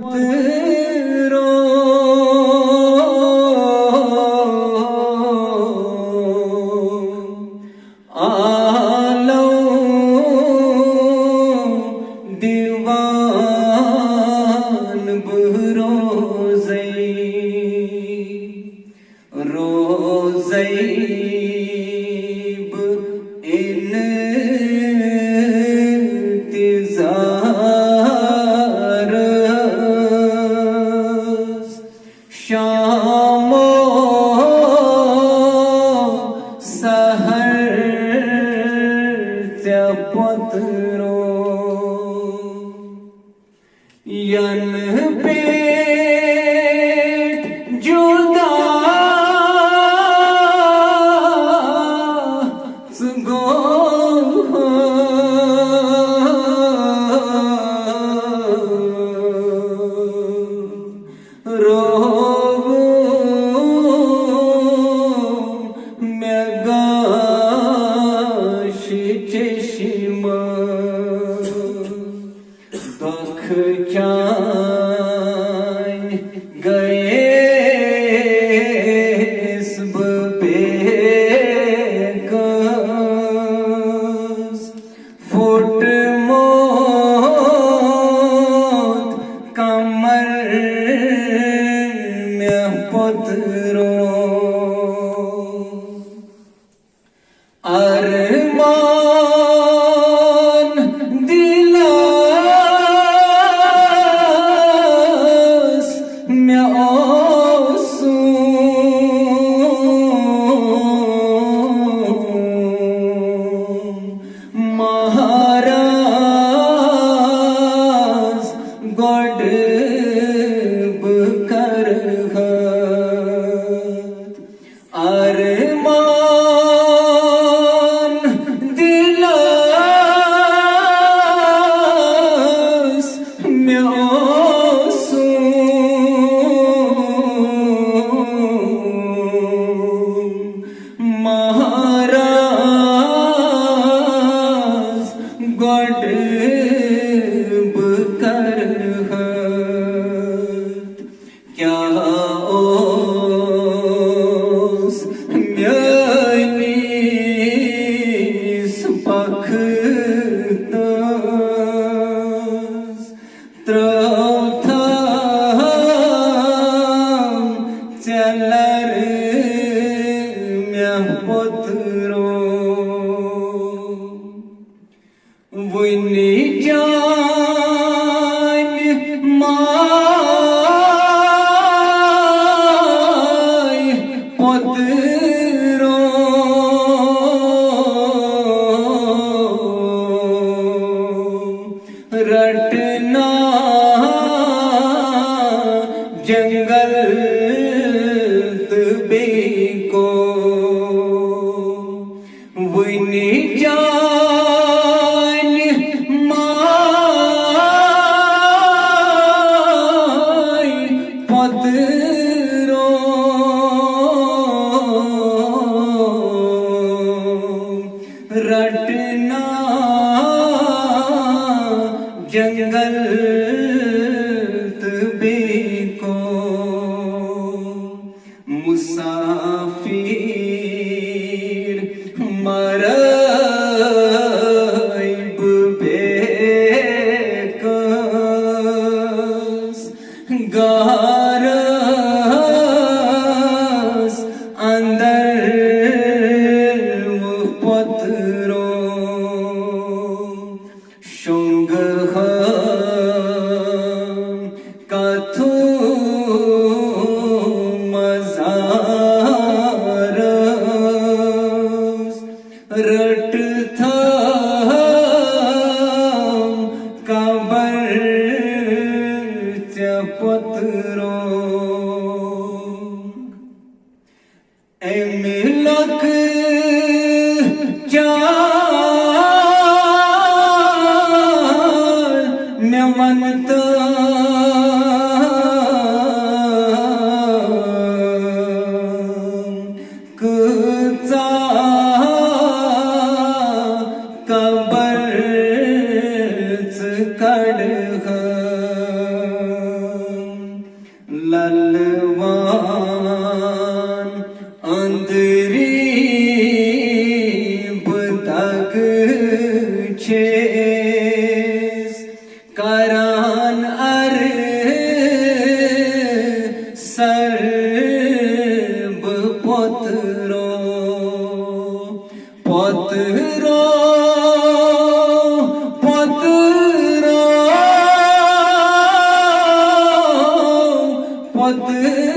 पत्रो आलो दीवान रोज़ैब इंतिज़ार शामो सहर त्या पत्रो यन पेट जुदा गो रोवू मेगाश चश्मा दुख चान गए सब बेकस फुट मौत कमर में पत्रो अरमान दिलास में आंसू महाराज गडब कर अरमान दिलास में आंसू महाराज गडब कर क्या ओस म्यानीस पखतस त्रौथाम चलर म्या पत्रो वुनि जान माय पत्रो रटना जंगल तबे को वुनि जान माय पत्रो रटना जंगल तबे को मुसाफिर मरैब बेकस गारस अंदर पत्रो शुंग कथू मजारस रट था कबर त्या पत्रो मिलक चार नवंत कुचा कबर कड़ पत